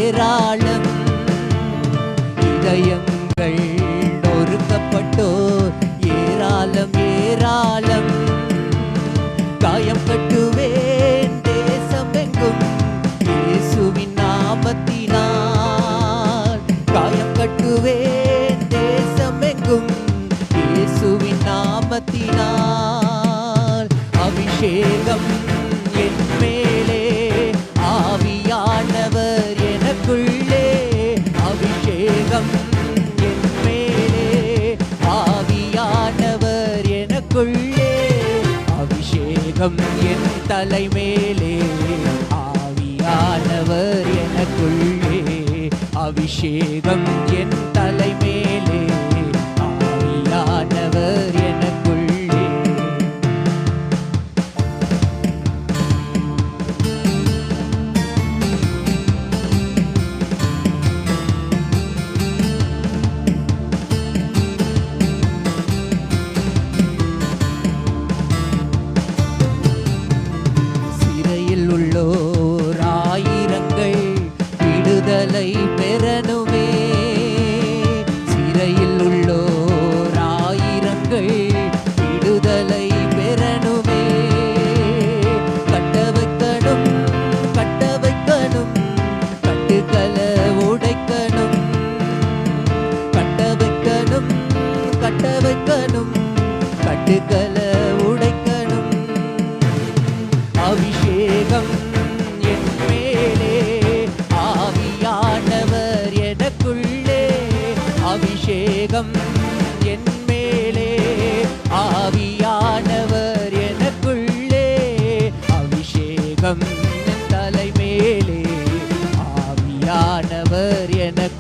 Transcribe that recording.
ஏராளம். இதயங்கள் நொறுக்கப்பட்டோர் ஏராளம் ஏராளம். காயம் கட்டுவேன் தேசமெங்கும் இயேசுவின் நாமத்தினால். காயம் கட்டுவேன் தேசமெங்கும் இயேசுவின் நாமத்தினால். அபிஷேகம் என் மேலே, ஆவியானவர் எனக்குள்ளே. அபிஷேகம் என் மேலே, ஆவியானவர் எனக்குள்ளே. அபிஷேகம் என் தலை மேலே, ஆவியானவர் எனக்குள்ளே. அபிஷேகம் என் தலை மேலே, ஆவியானவர் எனக்குள்ளே. சிறையில் உள்ளோர் ஆயிரங்கள் விடுதலை பெறணுமே. சிறையில் உள்ளோர் ஆயிரங்கள் விடுதலை பெறணுமே. கட்ட வைக்கணும் கட்ட வைக்கணும், கட்டுக்களை உடைக்கணும். கட்ட வைக்கணும் கட்ட வைக்கணும், கட்டுக்களை உடைக்கணும். அபிஷேகம் என் மேலே, ஆவியானவர் எனக்குள்ளே. அபிஷேகம் என் மேலே, ஆவியானவர் எனக்குள்ளே. அபிஷேகம் என் தலை மேலே, ஆவியானவர் எனக்குள்ளே.